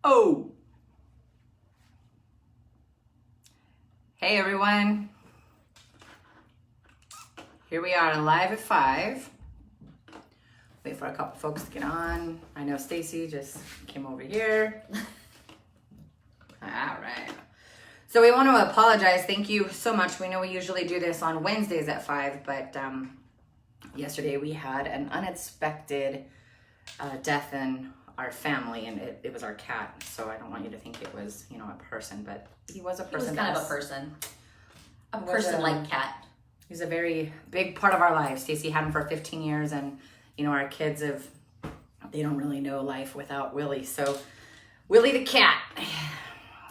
Oh! Hey everyone. Here we are live at 5. Wait for a couple folks to get on. I know Stacy just came over here. All right. So we want to apologize. Thank you so much. We know we usually do this on Wednesdays at 5, but yesterday we had an unexpected death in our family, and it was our cat. So I don't want you to think it was, a person, but he was a person. He was kind of a person like cat. He's a very big part of our lives. Stacy had him for 15 years, and our kids they don't really know life without Willie. So Willie the cat,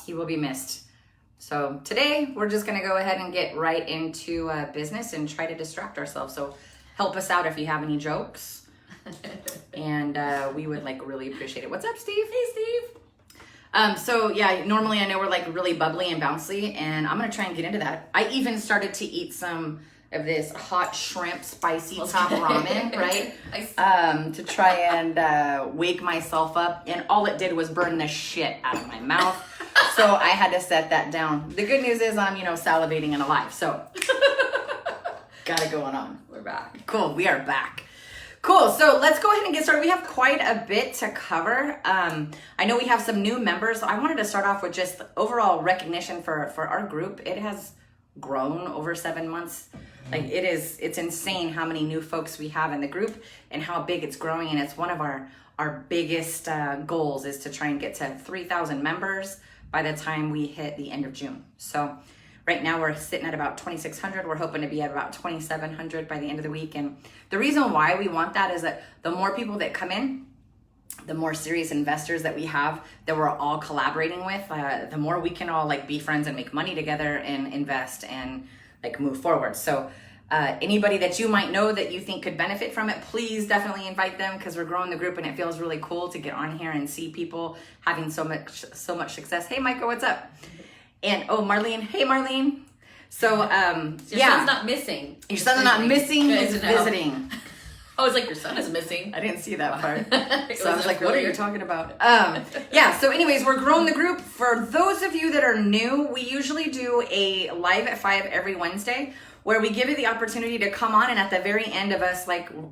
he will be missed. So today we're just gonna go ahead and get right into business and try to distract ourselves. So help us out if you have any jokes. And we would really appreciate it. What's up, Steve? Hey, Steve. So yeah, normally I know we're really bubbly and bouncy, and I'm gonna try and get into that. I even started to eat some of this hot shrimp spicy top ramen, right? To try and wake myself up, and all it did was burn the shit out of my mouth. So I had to set that down. The good news is I'm, salivating and alive. So got it going on. We're back. Cool, we are back. Cool, so let's go ahead and get started. We have quite a bit to cover. I know we have some new members, so I wanted to start off with just overall recognition for our group. It has grown over 7 months. It's insane how many new folks we have in the group and how big it's growing, and it's one of our biggest goals is to try and get to 3,000 members by the time we hit the end of June. So right now we're sitting at about 2,600. We're hoping to be at about 2,700 by the end of the week. And the reason why we want that is that the more people that come in, the more serious investors that we have that we're all collaborating with, the more we can all be friends and make money together and invest and move forward. So anybody that you might know that you think could benefit from it, please definitely invite them, because we're growing the group and it feels really cool to get on here and see people having so much success. Hey, Micah, what's up? And Marlene. Hey, Marlene. So your son's not missing. Your son's not missing. He's visiting. I was like, your son is missing. I didn't see that part. So I was like, what are you talking about? Yeah, so anyways, we're growing the group. For those of you that are new, we usually do a live at 5 every Wednesday where we give you the opportunity to come on, and at the very end of us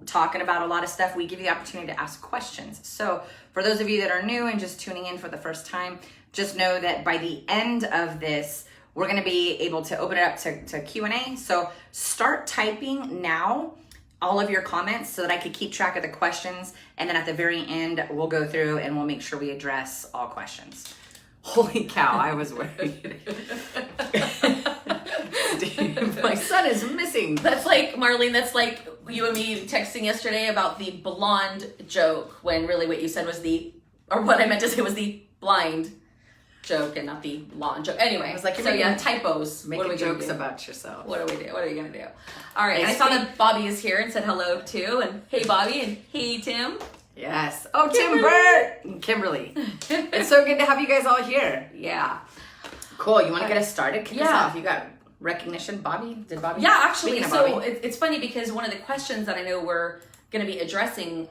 talking about a lot of stuff, we give you the opportunity to ask questions. So for those of you that are new and just tuning in for the first time, just know that by the end of this, we're gonna be able to open it up to Q&A. So start typing now all of your comments so that I could keep track of the questions. And then at the very end, we'll go through and we'll make sure we address all questions. Holy cow, I was worried. Steve, my son is missing. That's Marlene, that's like you and me texting yesterday about the blonde joke, when really what you said was what I meant to say was the blind joke and not the blonde joke. Anyway, I was like, so yeah, typos. Making jokes about yourself. What do we do? What are you gonna do? All right, and I saw that Bobby is here and said hello too, and hey Bobby, and hey Tim. Yes. Oh, Tim Burt and Kimberly. It's so good to have you guys all here. Yeah. Cool. You want to get us started? Kick us off. You got recognition, Bobby? Did Bobby? Yeah, actually. So it's funny because one of the questions that I know we're going to be addressing,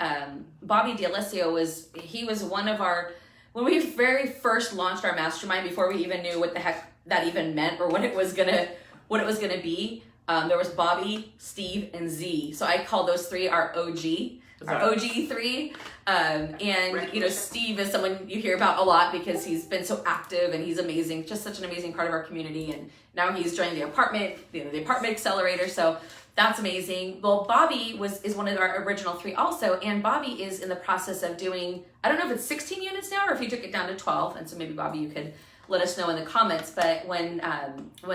Bobby D'Alessio was one of our, when we very first launched our mastermind, before we even knew what the heck that even meant or what it was gonna be. There was Bobby, Steve, and Z. So I call those three our OG. Our OG three, and Steve is someone you hear about a lot because he's been so active and he's amazing, just such an amazing part of our community. And now he's joined the apartment accelerator. So that's amazing. Well, Bobby is one of our original three also, and Bobby is in the process of doing, I don't know if it's 16 units now or if he took it down to 12. And so maybe Bobby, you could let us know in the comments. But when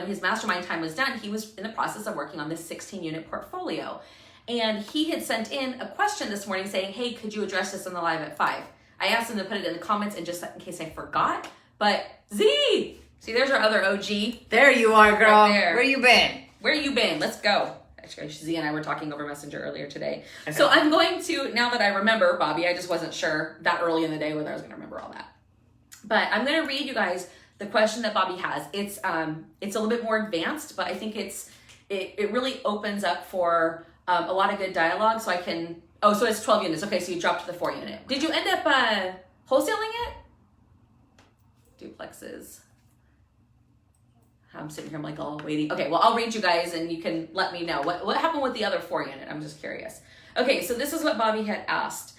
his mastermind time was done, he was in the process of working on this 16 unit portfolio. And he had sent in a question this morning saying, hey, could you address this on the live at 5? I asked him to put it in the comments and just in case I forgot. But Z, see, there's our other OG. There you are, girl. Right there. Where you been? Where you been? Let's go. Actually, Z and I were talking over Messenger earlier today. Okay. So I'm going to, now that I remember, Bobby, I just wasn't sure that early in the day whether I was going to remember all that. But I'm going to read you guys the question that Bobby has. It's a little bit more advanced, but I think it really opens up for a lot of good dialogue. So so it's 12 units. Okay, so you dropped to the 4 unit. Did you end up wholesaling it? duplexes. I'm sitting here, I'm like all waiting. Okay, well, I'll read you guys and you can let me know. What happened with the other 4 unit? I'm just curious. Okay, so this is what Bobby had asked.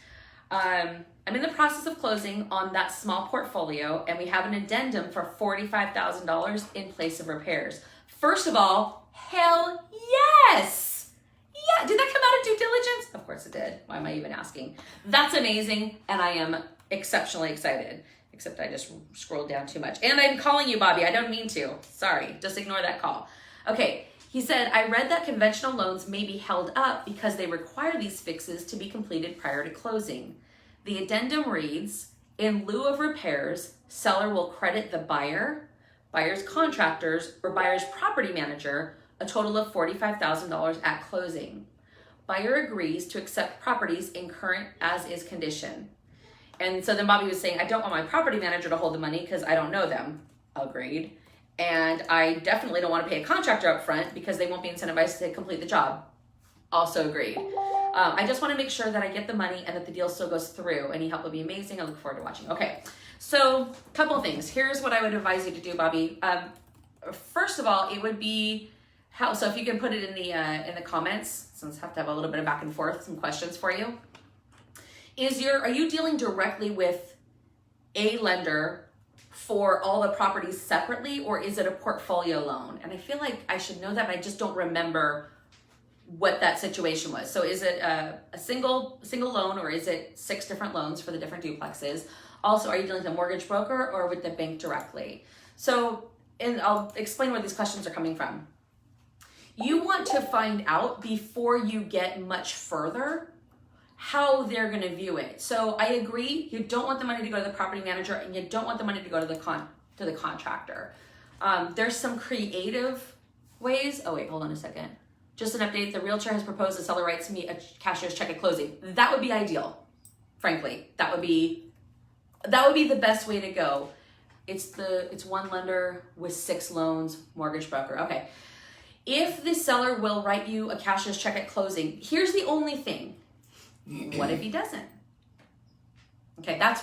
I'm in the process of closing on that small portfolio, and we have an addendum for $45,000 in place of repairs. First of all, hell yes! Yeah, did that come out of due diligence? Of course it did. Why am I even asking? That's amazing, and I am exceptionally excited. Except I just scrolled down too much. And I'm calling you, Bobby. I don't mean to. Sorry. Just ignore that call. Okay. He said, I read that conventional loans may be held up because they require these fixes to be completed prior to closing. The addendum reads, in lieu of repairs, seller will credit the buyer, buyer's contractors, or buyer's property manager a total of $45,000 at closing. Buyer agrees to accept properties in current as-is condition. And so then Bobby was saying, I don't want my property manager to hold the money because I don't know them. Agreed. And I definitely don't want to pay a contractor up front because they won't be incentivized to complete the job. Also agreed. I just want to make sure that I get the money and that the deal still goes through. Any help would be amazing. I look forward to watching. Okay, so a couple of things. Here's what I would advise you to do, Bobby. First of all, it would be how. So if you can put it in the comments, since I have to have a little bit of back and forth, some questions for you. Are you dealing directly with a lender for all the properties separately, or is it a portfolio loan? And I feel like I should know that, but I just don't remember what that situation was. So is it a single loan, or is it 6 different loans for the different duplexes? Also, are you dealing with a mortgage broker or with the bank directly? So, and I'll explain where these questions are coming from. You want to find out before you get much further how they're going to view it. So I agree, you don't want the money to go to the property manager, and you don't want the money to go to the contractor. There's some creative ways. Oh wait, hold on a second. Just an update, the realtor has proposed the seller writes me a cashier's check at closing. That would be ideal, frankly. That would be the best way to go. It's one lender with 6 loans, mortgage broker. Okay. If the seller will write you a cashier's check at closing, here's the only thing. What if he doesn't? Okay, that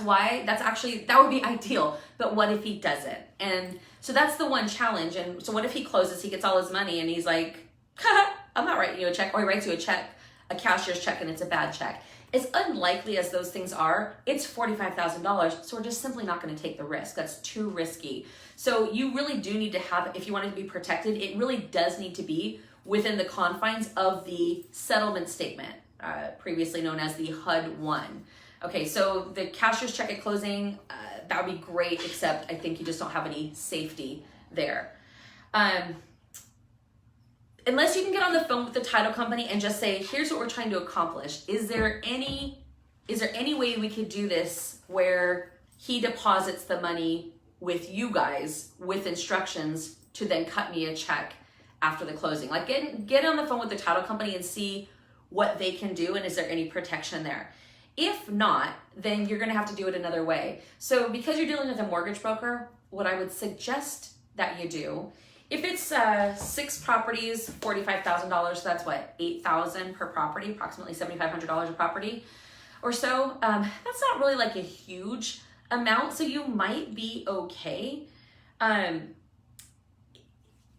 would be ideal, but what if he doesn't? And so that's the one challenge. And so what if he closes, he gets all his money, and he's like, I'm not writing you a check, or he writes you a cashier's check, and it's a bad check. As unlikely as those things are, it's $45,000, so we're just simply not going to take the risk. That's too risky. So you really do need to have, if you want it to be protected, it really does need to be within the confines of the settlement statement. Previously known as the HUD-1. Okay, so the cashier's check at closing, that would be great, except I think you just don't have any safety there. Unless you can get on the phone with the title company and just say, here's what we're trying to accomplish. Is there any way we could do this where he deposits the money with you guys with instructions to then cut me a check after the closing? Like get on the phone with the title company and see what they can do, and is there any protection there? If not, then you're gonna have to do it another way. So because you're dealing with a mortgage broker, what I would suggest that you do, if it's 6 properties, $45,000, so that's what, $8,000 per property, approximately $7,500 a property or so. That's not really like a huge amount, so you might be okay.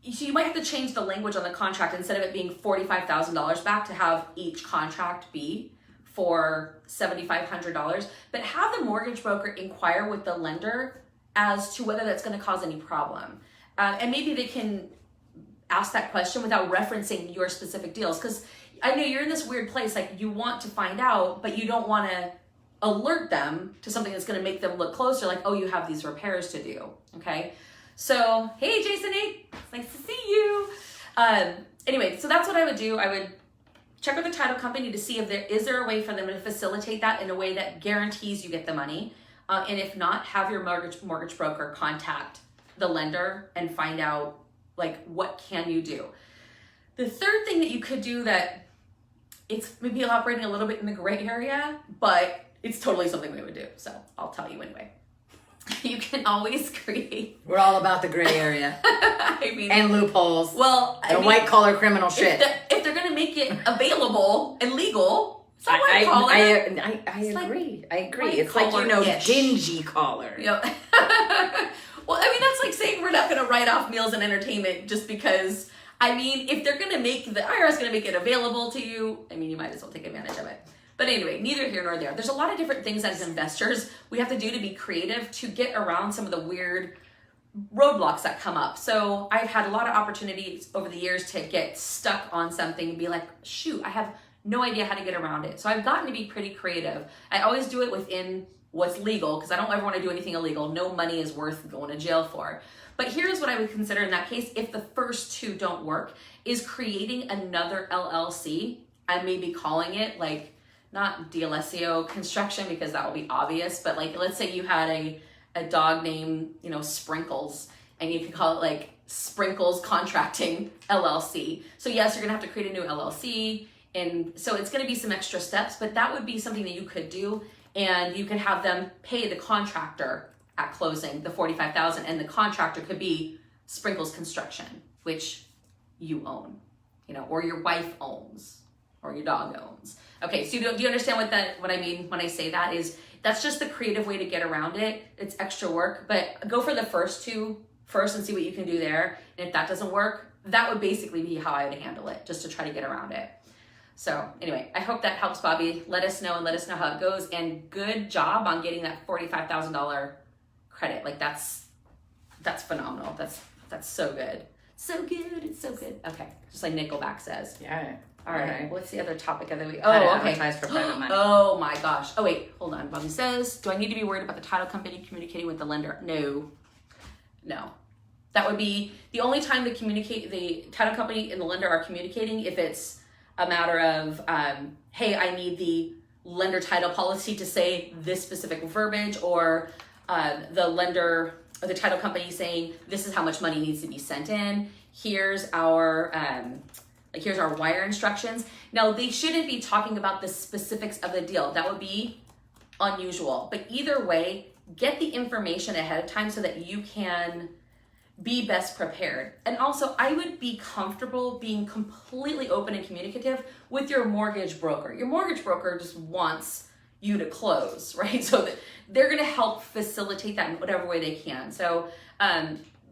So you might have to change the language on the contract. Instead of it being $45,000 back, to have each contract be for $7,500, but have the mortgage broker inquire with the lender as to whether that's going to cause any problem. And maybe they can ask that question without referencing your specific deals. Because I know you're in this weird place, like you want to find out, but you don't want to alert them to something that's going to make them look closer, like, oh, you have these repairs to do, okay? So, hey, Jason, hey, it's nice to see you. Anyway, so that's what I would do. I would check with the title company to see if is there a way for them to facilitate that in a way that guarantees you get the money. And if not, have your mortgage broker contact the lender and find out, like, what can you do. The third thing that you could do that it's maybe operating a little bit in the gray area, but it's totally something we would do. So I'll tell you anyway. You can always create. We're all about the gray area. I mean, and loopholes. Well, and white collar criminal shit. If they're gonna make it available and legal, so I agree. Like I agree. It's like, dingy collar. Yep. Well, I mean, that's like saying we're not going to write off meals and entertainment just because, I mean, if they're going to make, the IRS going to make it available to you, I mean, you might as well take advantage of it. But anyway, neither here nor there. There's a lot of different things as investors we have to do to be creative to get around some of the weird roadblocks that come up. So I've had a lot of opportunities over the years to get stuck on something and be like, shoot, I have no idea how to get around it. So I've gotten to be pretty creative. I always do it within what's legal because I don't ever want to do anything illegal. No money is worth going to jail for. But here's what I would consider in that case, if the first two don't work, is creating another LLC and maybe calling it like, not D'Alessio Construction because that will be obvious, but like, let's say you had a dog named, you know, Sprinkles, and you could call it like Sprinkles Contracting LLC. So yes, you're gonna have to create a new LLC, and so it's gonna be some extra steps, but that would be something that you could do, and you could have them pay the contractor at closing the $45,000, and the contractor could be Sprinkles Construction, which you own, you know, or your wife owns, or your dog owns. Okay, so do you understand what I mean when I say that? Is that's just the creative way to get around it. It's extra work, but go for the first two first and see what you can do there. And if that doesn't work, that would basically be how I would handle it, just to try to get around it. So anyway, I hope that helps, Bobby. Let us know how it goes. And good job on getting that $45,000 credit. Like that's phenomenal. That's so good. So good. It's so good. Okay, just like Nickelback says. Yeah. All right. What's the other topic of the week? How to advertise for private money. Oh my gosh. Oh wait, hold on. Bobby says, do I need to be worried about the title company communicating with the lender? No. That would be the only time the title company and the lender are communicating if it's a matter of, hey, I need the lender title policy to say this specific verbiage, or the lender or the title company saying this is how much money needs to be sent in. Here's our wire instructions. Now, they shouldn't be talking about the specifics of the deal. That would be unusual. But either way, get the information ahead of time so that you can be best prepared. And also, I would be comfortable being completely open and communicative with your mortgage broker. Your mortgage broker just wants you to close, right? So that they're going to help facilitate that in whatever way they can. So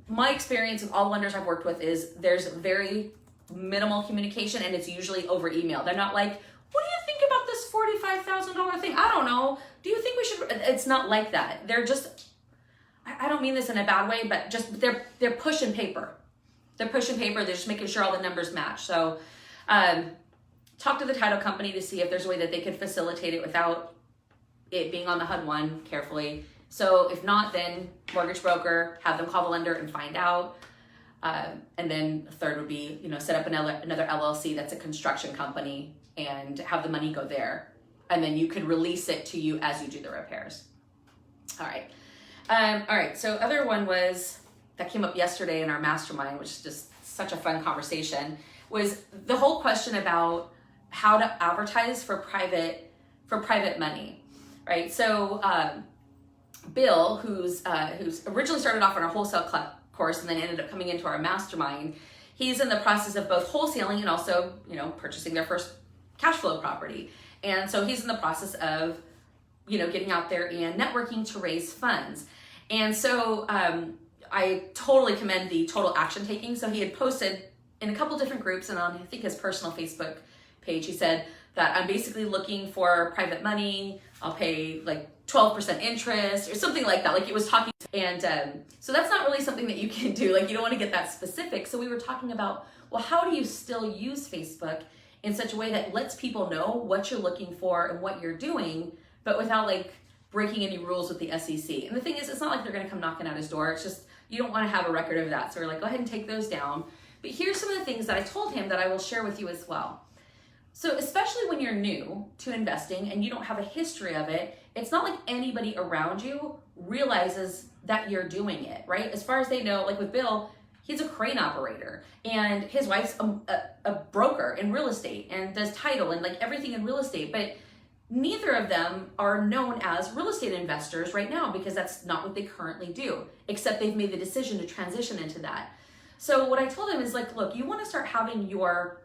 my experience with all lenders I've worked with is there's very minimal communication, and it's usually over email. They're not like, what do you think about this $45,000 thing? I don't know. Do you think we should? It's not like that. They're just, I don't mean this in a bad way, but just they're pushing paper. They're pushing paper. They're just making sure all the numbers match. So talk to the title company to see if there's a way that they could facilitate it without it being on the HUD-1 carefully. So if not, then mortgage broker, have them call the lender and find out. And then the third would be, set up another LLC that's a construction company and have the money go there. And then you could release it to you as you do the repairs. All right. All right. So other one that came up yesterday in our mastermind, which is just such a fun conversation, was the whole question about how to advertise for private money, right? So Bill, who's originally started off on our wholesale course and then ended up coming into our mastermind, he's in the process of both wholesaling and also, purchasing their first cash flow property. And so he's in the process of, getting out there and networking to raise funds. And so I totally commend the total action taking. So he had posted in a couple different groups and on, I think, his personal Facebook page, he said that I'm basically looking for private money. I'll pay like 12% interest or something like that. Like, it was talking. And so that's not really something that you can do. Like, you don't want to get that specific. So we were talking about, well, how do you still use Facebook in such a way that lets people know what you're looking for and what you're doing, but without like breaking any rules with the SEC. And the thing is, it's not like they're going to come knocking at his door. It's just, you don't want to have a record of that. So we're like, go ahead and take those down. But here's some of the things that I told him that I will share with you as well. So especially when you're new to investing and you don't have a history of it, it's not like anybody around you realizes that you're doing it, right? As far as they know, like with Bill, he's a crane operator and his wife's a broker in real estate and does title and like everything in real estate. But neither of them are known as real estate investors right now because that's not what they currently do, except they've made the decision to transition into that. So what I told him is like, look, you want to start having your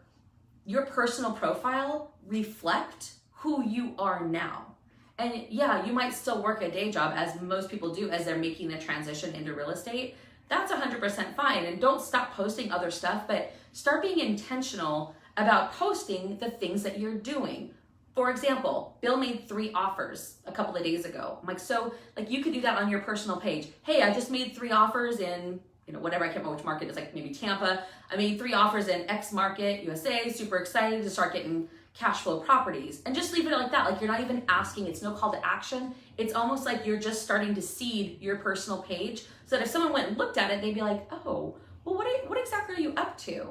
personal profile reflect who you are now. And yeah, you might still work a day job, as most people do, as they're making the transition into real estate. That's 100% fine. And don't stop posting other stuff, but start being intentional about posting the things that you're doing. For example, Bill made 3 offers a couple of days ago. I'm like, so like you could do that on your personal page. Hey, I just made 3 offers in, whatever, I can't remember which market, it's like maybe Tampa. I made 3 offers in X market, USA, super excited to start getting cash flow properties. And just leave it like that. Like you're not even asking, it's no call to action. It's almost like you're just starting to seed your personal page so that if someone went and looked at it, they'd be like, oh, well, what exactly are you up to?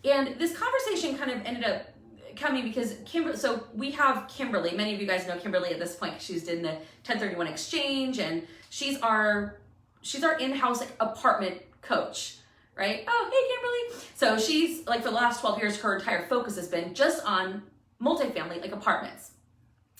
And this conversation kind of ended up coming because so we have Kimberly. Many of you guys know Kimberly at this point because she's in the 1031 exchange, and she's our in-house apartment coach, right? Oh, hey, Kimberly. So she's like, for the last 12 years, her entire focus has been just on multifamily, like apartments.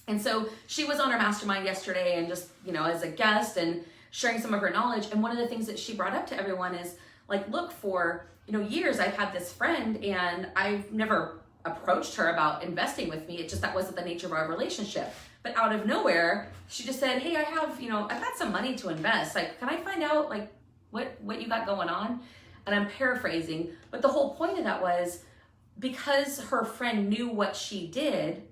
And so she was on our mastermind yesterday and just, as a guest and sharing some of her knowledge. And one of the things that she brought up to everyone is like, look, for, years I've had this friend and I've never approached her about investing with me. It just, that wasn't the nature of our relationship. But out of nowhere, she just said, hey, I've got some money to invest. Like, can I find out like what you got going on? And I'm paraphrasing, but the whole point of that was because her friend knew what she did,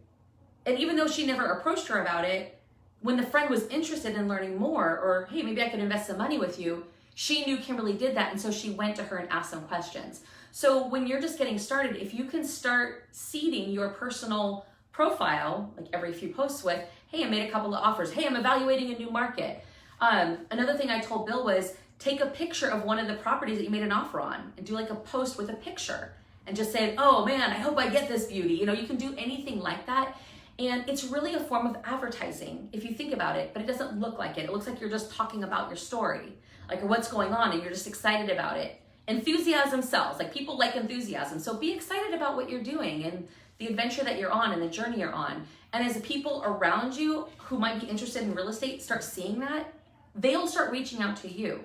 and even though she never approached her about it, when the friend was interested in learning more, or hey, maybe I could invest some money with you, she knew Kimberly did that, and so she went to her and asked some questions. So when you're just getting started, if you can start seeding your personal profile, like every few posts with, hey, I made a couple of offers. Hey, I'm evaluating a new market. Another thing I told Bill was take a picture of one of the properties that you made an offer on and do like a post with a picture and just say, oh man, I hope I get this beauty. You can do anything like that. And it's really a form of advertising if you think about it, but it doesn't look like it. It looks like you're just talking about your story, like what's going on, and you're just excited about it. Enthusiasm sells, like people like enthusiasm. So be excited about what you're doing and the adventure that you're on and the journey you're on. And as the people around you who might be interested in real estate start seeing that, they'll start reaching out to you.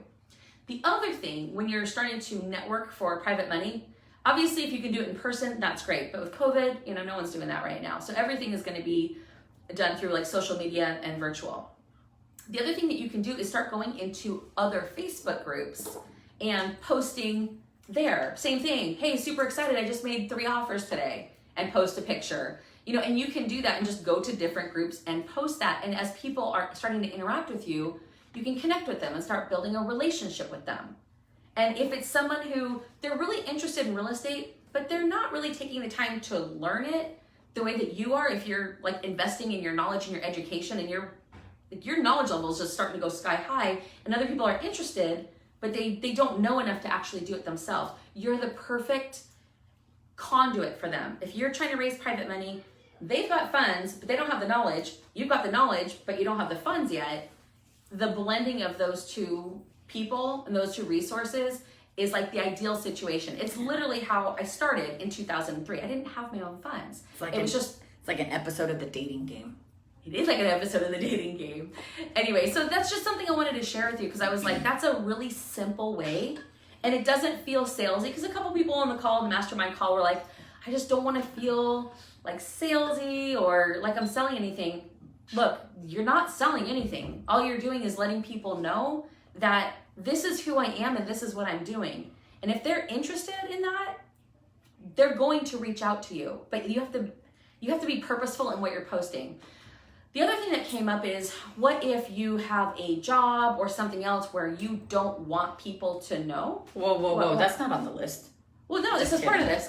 The other thing, when you're starting to network for private money, obviously if you can do it in person, that's great. But with COVID, no one's doing that right now. So everything is going to be done through like social media and virtual. The other thing that you can do is start going into other Facebook groups and posting there. Same thing. Hey, super excited. I just made 3 offers today, and post a picture. And you can do that and just go to different groups and post that. And as people are starting to interact with you, you can connect with them and start building a relationship with them. And if it's someone who they're really interested in real estate, but they're not really taking the time to learn it the way that you are, if you're like investing in your knowledge and your education and your knowledge level is just starting to go sky high, and other people are interested, but they don't know enough to actually do it themselves, you're the perfect conduit for them. If you're trying to raise private money, they've got funds, but they don't have the knowledge. You've got the knowledge, but you don't have the funds yet. The blending of those two people and those two resources is like the ideal situation. It's literally how I started in 2003. I didn't have my own funds. It's like an episode of The Dating Game. It is like an episode of The Dating Game. Anyway, so that's just something I wanted to share with you because I was like, that's a really simple way. And it doesn't feel salesy, because a couple people on the call, the mastermind call, were like, I just don't want to feel like salesy or like I'm selling anything. Look, you're not selling anything. All you're doing is letting people know that this is who I am and this is what I'm doing. And if they're interested in that, they're going to reach out to you. But you have to be purposeful in what you're posting. The other thing that came up is, what if you have a job or something else where you don't want people to know? Whoa. That's not on the list. Well, no, this is part of this.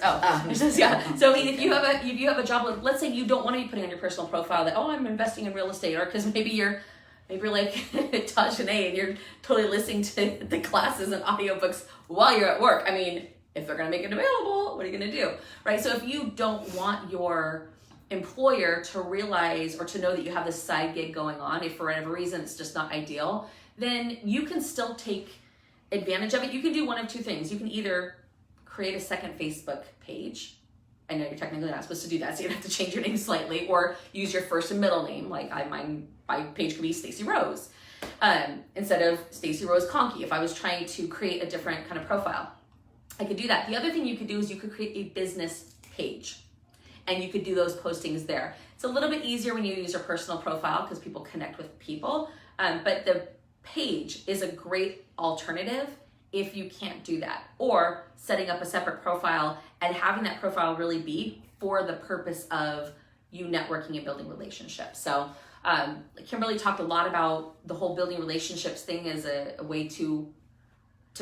Yeah. So I mean, if you have a job, let's say you don't want to be putting on your personal profile that, oh, I'm investing in real estate, or because maybe you're like Tosh and A, and you're totally listening to the classes and audiobooks while you're at work. I mean, if they're going to make it available, what are you going to do, right? So if you don't want your employer to realize or to know that you have this side gig going on, if for whatever reason it's just not ideal, then you can still take advantage of it. You can do one of two things. You can either create a second Facebook page. I know you're technically not supposed to do that, so you have to change your name slightly, or use your first and middle name. Like my page could be Stacy Rose instead of Stacy Rose Conkey. If I was trying to create a different kind of profile, I could do that. The other thing you could do is you could create a business page. and you could do those postings there. It's a little bit easier when you use your personal profile because people connect with people, but the page is a great alternative if you can't do that, or setting up a separate profile and having that profile really be for the purpose of you networking and building relationships. So Kimberly talked a lot about the whole building relationships thing as a way to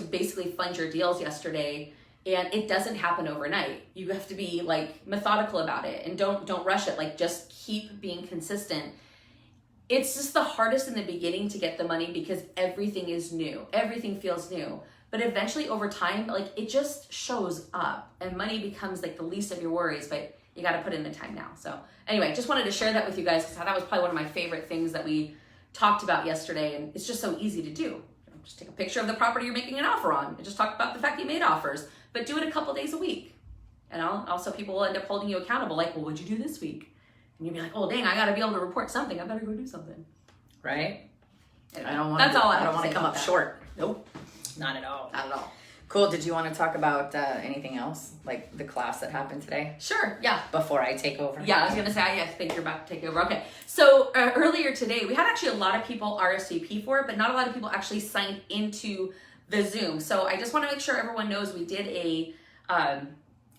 basically fund your deals yesterday. And it doesn't happen overnight. You have to be like methodical about it and don't rush it. Like just keep being consistent. It's just the hardest in the beginning to get the money because everything is new. Everything feels new. But eventually over time, like it just shows up and money becomes like the least of your worries, but you got to put in the time now. So anyway, just wanted to share that with you guys because that was probably one of my favorite things that we talked about yesterday. And it's just so easy to do. Just take a picture of the property you're making an offer on and just talk about the fact you made offers, but do it a couple days a week. And also people will end up holding you accountable. Like, well, what'd you do this week? And you'll be like, oh, dang, I got to be able to report something. I better go do something. Right? Anyway, I don't want that's all I don't want to come up short. Nope. Not at all. Not at all. Cool. Did you want to talk about anything else, like the class that happened today? Sure. Yeah. Before I take over. Yeah, I was gonna say I think you're about to take over. Okay. So earlier today, we had actually a lot of people RSVP for it, but not a lot of people actually signed into the Zoom. So I just want to make sure everyone knows we did a I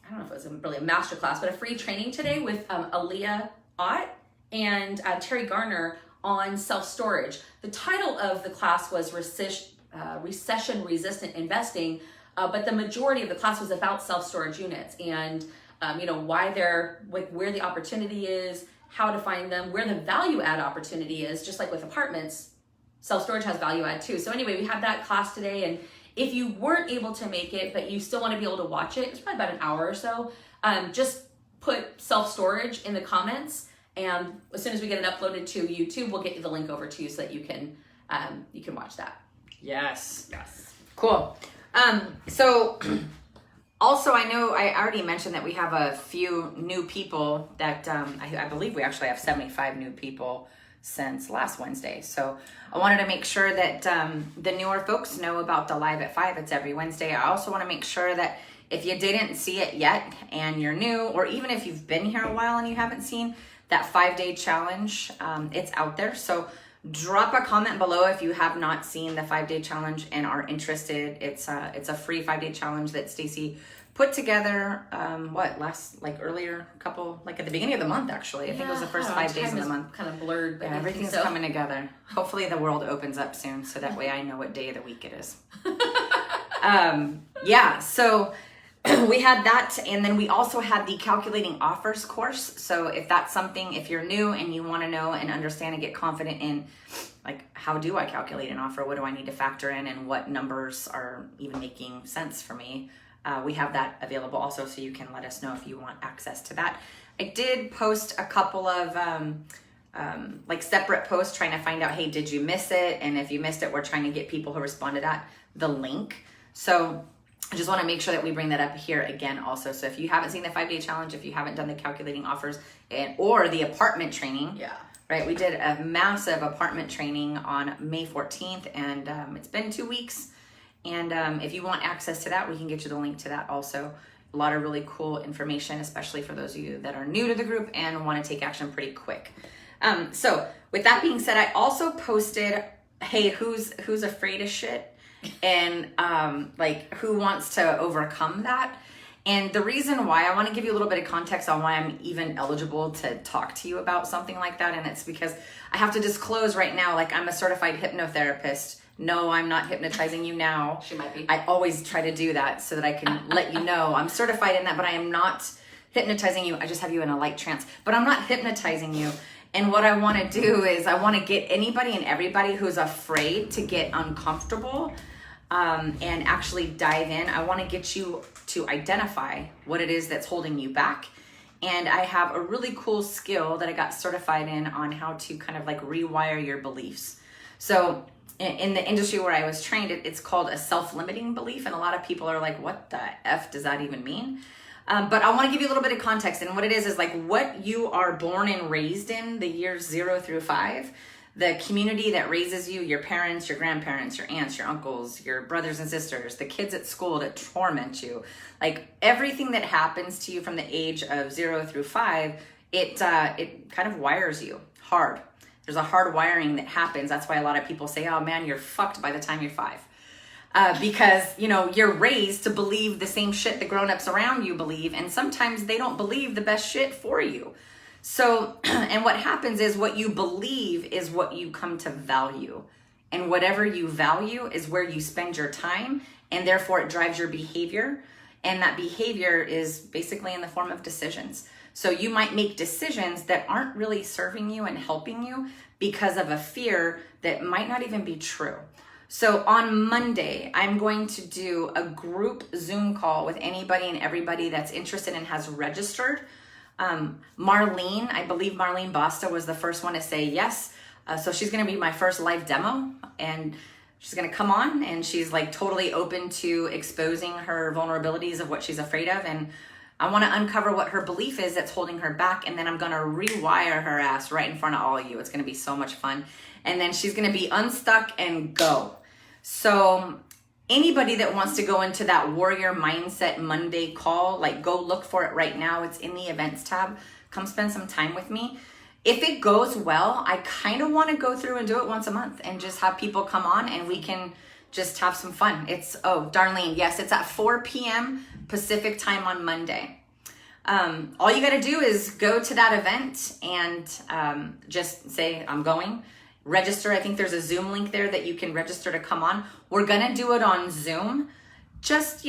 don't know if it was really a master class, but a free training today with Aaliyah Ott and Terry Garner on self-storage. The title of the class was recession-resistant investing. But the majority of the class was about self-storage units and, why they're, like, where the opportunity is, how to find them, where the value add opportunity is. Just like with apartments, self-storage has value add too. So anyway, we had that class today. And if you weren't able to make it, but you still want to be able to watch it, it's probably about an hour or so. Just put self-storage in the comments. And as soon as we get it uploaded to YouTube, we'll get you the link over to you so that you can watch that. Yes. Yes. Cool. So also I know I already mentioned that we have a few new people that, I believe we actually have 75 new people since last Wednesday. So I wanted to make sure that, the newer folks know about the Live at 5. It's every Wednesday. I also want to make sure that if you didn't see it yet and you're new, or even if you've been here a while and you haven't seen that 5-day challenge, it's out there. So drop a comment below if you have not seen the 5-day challenge and are interested. It's a free 5-day challenge that Stacy put together, earlier, at the beginning of the month, actually. I think it was the first 5 days of the month. Kind of blurred, but yeah, everything's coming together. Hopefully the world opens up soon so that way I know what day of the week it is. So we had that, and then we also had the calculating offers course. So if that's something, if you're new and you want to know and understand and get confident in, like, how do I calculate an offer? What do I need to factor in, and what numbers are even making sense for me? We have that available also, so you can let us know if you want access to that. I did post a couple of separate posts trying to find out, hey, did you miss it? And if you missed it, we're trying to get people who respond to that the link. So I just want to make sure that we bring that up here again also. So if you haven't seen the 5-day challenge, if you haven't done the calculating offers or the apartment training, right? We did a massive apartment training on May 14th, and it's been 2 weeks. And if you want access to that, we can get you the link to that also. A lot of really cool information, especially for those of you that are new to the group and want to take action pretty quick. So with that being said, I also posted, hey, who's afraid of shit? And who wants to overcome that? And the reason why, I want to give you a little bit of context on why I'm even eligible to talk to you about something like that. And it's because I have to disclose right now, like, I'm a certified hypnotherapist. No, I'm not hypnotizing you now. She might be. I always try to do that so that I can let you know I'm certified in that, but I am not hypnotizing you. I just have you in a light trance, but I'm not hypnotizing you. And what I want to do is I want to get anybody and everybody who's afraid to get uncomfortable and actually dive in. I want to get you to identify what it is that's holding you back. And I have a really cool skill that I got certified in on how to kind of like rewire your beliefs. So in the industry where I was trained, it's called a self-limiting belief. And a lot of people are like, what the F does that even mean? But I want to give you a little bit of context. And what it is like what you are born and raised in the years 0 through 5. The community that raises you, your parents, your grandparents, your aunts, your uncles, your brothers and sisters, the kids at school that torment you, like everything that happens to you from the age of 0 through 5, it kind of wires you hard. There's a hard wiring that happens. That's why a lot of people say, oh man, you're fucked by the time you're 5. Because, you're raised to believe the same shit the grown-ups around you believe. And sometimes they don't believe the best shit for you. So, and what happens is what you believe is what you come to value. And whatever you value is where you spend your time. And therefore it drives your behavior. And that behavior is basically in the form of decisions. So you might make decisions that aren't really serving you and helping you because of a fear that might not even be true. So on Monday, I'm going to do a group Zoom call with anybody and everybody that's interested and has registered. Marlene, I believe Marlene Basta was the first one to say yes. So she's going to be my first live demo, and she's going to come on, and she's like totally open to exposing her vulnerabilities of what she's afraid of. And I want to uncover what her belief is that's holding her back. And then I'm going to rewire her ass right in front of all of you. It's going to be so much fun. And then she's going to be unstuck and go. So anybody that wants to go into that Warrior Mindset Monday call, like go look for it right now. It's in the events tab. Come spend some time with me. If it goes well, I kind of want to go through and do it once a month and just have people come on and we can just have some fun. Darlene, yes, it's at 4 p.m. Pacific time on Monday. All you got to do is go to that event and just say, I'm going. Register. I think there's a Zoom link there that you can register to come on. We're going to do it on Zoom, just,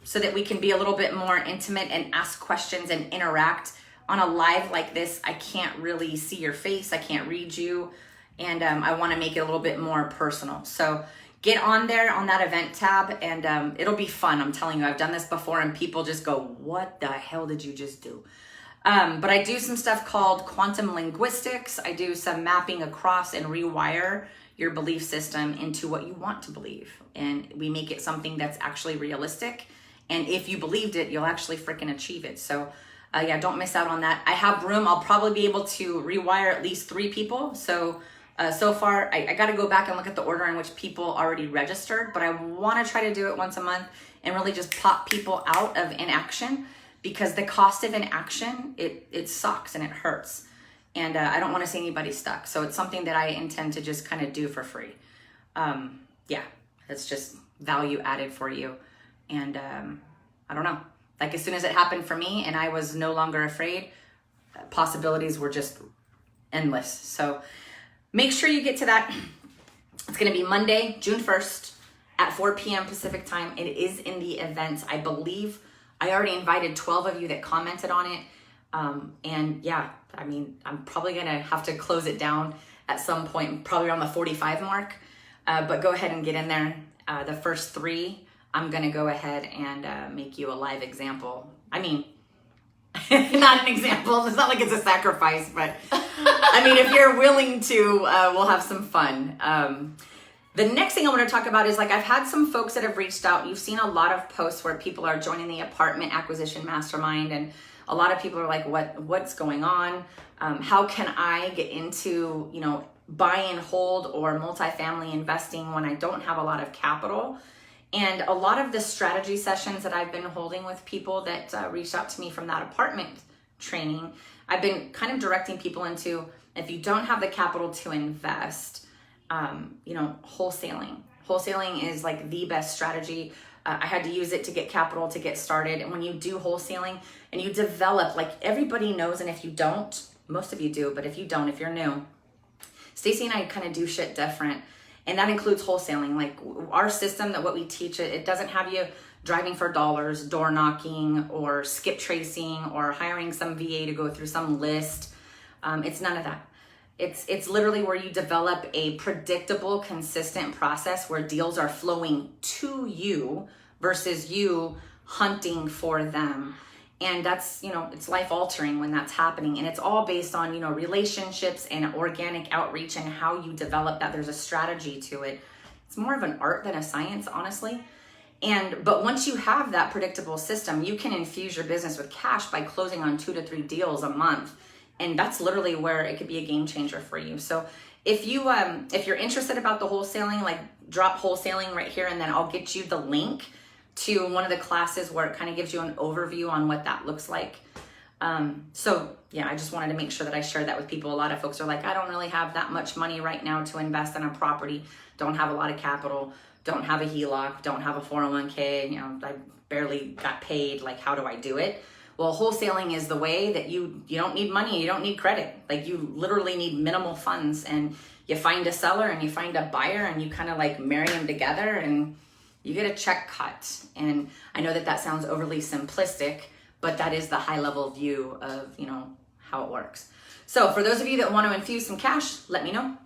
so that we can be a little bit more intimate and ask questions and interact. On a live like this, I can't really see your face. I can't read you. And I want to make it a little bit more personal. So get on there on that event tab and it'll be fun. I'm telling you, I've done this before and people just go, what the hell did you just do? But I do some stuff called quantum linguistics. I do some mapping across and rewire your belief system into what you want to believe. And we make it something that's actually realistic. And if you believed it, you'll actually freaking achieve it. So don't miss out on that. I have room. I'll probably be able to rewire at least 3 people. So far, I got to go back and look at the order in which people already registered. But I want to try to do it once a month and really just pop people out of inaction. Because the cost of inaction, it sucks and it hurts. And I don't want to see anybody stuck. So it's something that I intend to just kind of do for free. It's just value added for you. And I don't know. Like as soon as it happened for me and I was no longer afraid, possibilities were just endless. So make sure you get to that. It's going to be Monday, June 1st at 4 p.m. Pacific time. It is in the events, I believe. I already invited 12 of you that commented on it. I'm probably going to have to close it down at some point, probably around the 45 mark. But go ahead and get in there. The first 3, I'm going to go ahead and make you a live example. I mean, not an example. It's not like it's a sacrifice, but I mean, if you're willing to, we'll have some fun. The next thing I want to talk about is I've had some folks that have reached out. You've seen a lot of posts where people are joining the apartment acquisition mastermind, and a lot of people are like, what's going on? How can I get into, buy and hold or multifamily investing when I don't have a lot of capital? And a lot of the strategy sessions that I've been holding with people that reached out to me from that apartment training, I've been kind of directing people into, if you don't have the capital to invest, wholesaling. Wholesaling is the best strategy. I had to use it to get capital to get started. And when you do wholesaling and you develop, everybody knows, and if you don't, most of you do, but if you don't, if you're new, Stacy and I kind of do shit different. And that includes wholesaling. Our system, that what we teach, it doesn't have you driving for dollars, door knocking, or skip tracing, or hiring some VA to go through some list. It's none of that. It's literally where you develop a predictable, consistent process where deals are flowing to you versus you hunting for them. And that's, it's life altering when that's happening. And it's all based on, relationships and organic outreach and how you develop that. There's a strategy to it. It's more of an art than a science, honestly. But once you have that predictable system, you can infuse your business with cash by closing on 2 to 3 deals a month. And that's literally where it could be a game changer for you. So if you're interested about the wholesaling, like drop wholesaling right here, and then I'll get you the link to one of the classes where it kind of gives you an overview on what that looks like. So yeah, I just wanted to make sure that I shared that with people. A lot of folks are like, I don't really have that much money right now to invest in a property, don't have a lot of capital, don't have a HELOC, don't have a 401k, you know, I barely got paid, like how do I do it? Well, wholesaling is the way that you don't need money, you don't need credit. Like you literally need minimal funds, and you find a seller and you find a buyer and you kind of like marry them together and you get a check cut. And I know that that sounds overly simplistic, but that is the high level view of, you know, how it works. So for those of you that want to infuse some cash, let me know.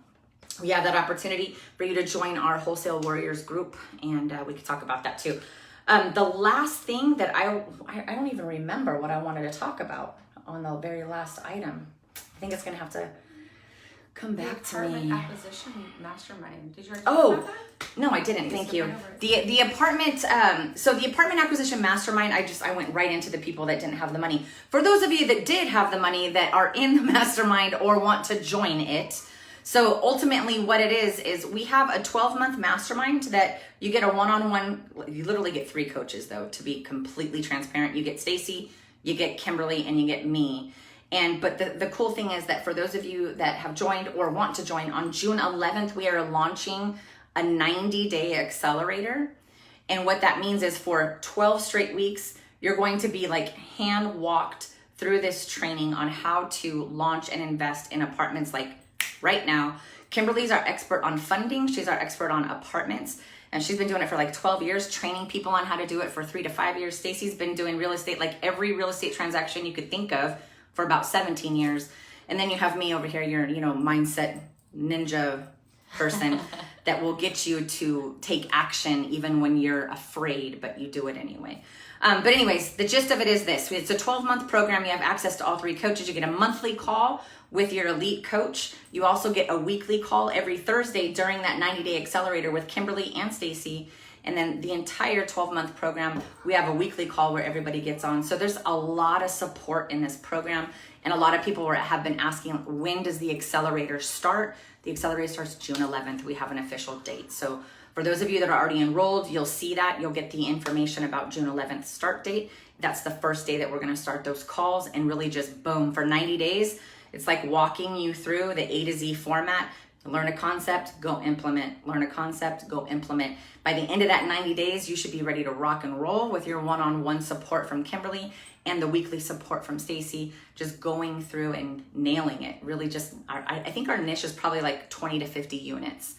We have that opportunity for you to join our Wholesale Warriors group, and we could talk about that too. The last thing that I don't even remember what I wanted to talk about on the very last item. I think it's going to have to come back to me. Apartment acquisition mastermind. Did you already talk about that? No, I didn't. Thank you. The apartment, so the apartment acquisition mastermind, I went right into the people that didn't have the money. For those of you that did have the money that are in the mastermind or want to join it, so ultimately what it is we have a 12-month mastermind that you get a one-on-one, you literally get 3 coaches though, to be completely transparent. You get Stacy, you get Kimberly, and you get me. But the cool thing is that for those of you that have joined or want to join, on June 11th, we are launching a 90-day accelerator. And what that means is for 12 straight weeks, you're going to be like hand walked through this training on how to launch and invest in apartments like right now. Kimberly's our expert on funding. She's our expert on apartments. And she's been doing it for like 12 years, training people on how to do it for 3 to 5 years. Stacy's been doing real estate, like every real estate transaction you could think of, for about 17 years. And then you have me over here, your, mindset ninja person that will get you to take action even when you're afraid, but you do it anyway. But anyways, the gist of it is this. It's a 12-month program. You have access to all 3 coaches. You get a monthly call with your elite coach. You also get a weekly call every Thursday during that 90-day accelerator with Kimberly and Stacy. And then the entire 12-month program, we have a weekly call where everybody gets on. So there's a lot of support in this program. And a lot of people have been asking, when does the accelerator start? The accelerator starts June 11th. We have an official date. So for those of you that are already enrolled, you'll see that. You'll get the information about June 11th start date. That's the first day that we're going to start those calls, and really just boom, for 90 days. It's like walking you through the A to Z format. Learn a concept, go implement. Learn a concept, go implement. By the end of that 90 days, you should be ready to rock and roll with your one-on-one support from Kimberly and the weekly support from Stacy, just going through and nailing it. Really just, I think our niche is probably like 20 to 50 units.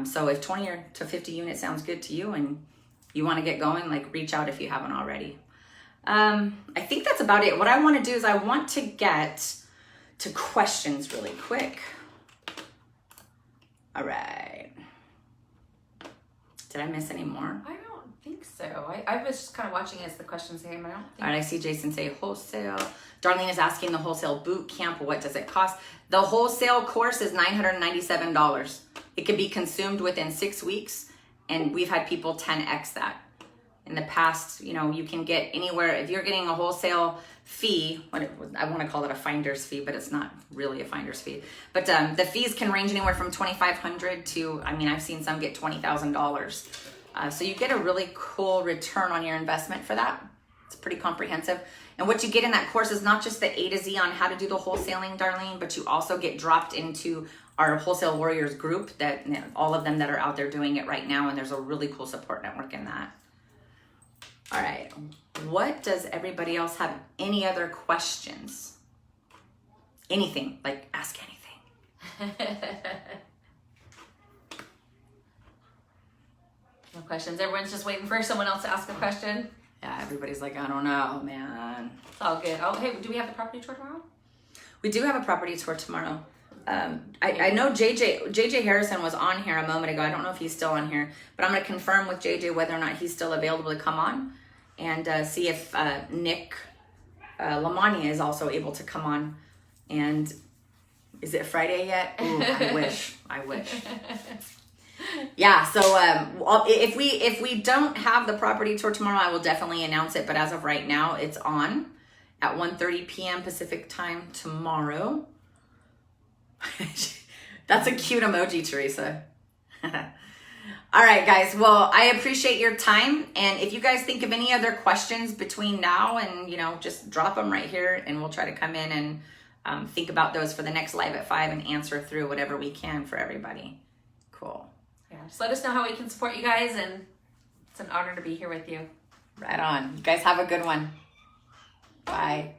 So if 20 to 50 units sounds good to you and you want to get going, like reach out if you haven't already. I think that's about it. What I want to do is I want to get to questions really quick. All right. Did I miss any more? I don't think so. I was just kind of watching as the questions came. I don't think. All right, I see Jason say wholesale. Darlene is asking the wholesale boot camp, what does it cost? The wholesale course is $997. It can be consumed within 6 weeks, and we've had people 10x that. In the past, you can get anywhere, if you're getting a wholesale fee, I want to call it a finder's fee, but it's not really a finder's fee. But the fees can range anywhere from $2,500 to, I've seen some get $20,000. So you get a really cool return on your investment for that. It's pretty comprehensive. And what you get in that course is not just the A to Z on how to do the wholesaling, Darlene, but you also get dropped into our Wholesale Warriors group, that all of them that are out there doing it right now. And there's a really cool support network in that. All right, what does everybody else have? Any other questions? Anything, like ask anything. No questions. Everyone's just waiting for someone else to ask a question. Yeah, everybody's like, I don't know, man. It's all good. Oh, hey, do we have the property tour tomorrow? We do have a property tour tomorrow. I know JJ Harrison was on here a moment ago. I don't know if he's still on here, but I'm going to confirm with JJ whether or not he's still available to come on, and see if Nick Lamagna is also able to come on. And is it Friday yet? Ooh, I wish. Yeah, so if we don't have the property tour tomorrow, I will definitely announce it. But as of right now, it's on at 1:30 p.m. Pacific time tomorrow. That's a cute emoji, Teresa. All right, guys. Well, I appreciate your time. And if you guys think of any other questions between now and, just drop them right here and we'll try to come in and think about those for the next Live at 5 and answer through whatever we can for everybody. Cool. Yeah, just let us know how we can support you guys, and it's an honor to be here with you. Right on. You guys have a good one. Bye.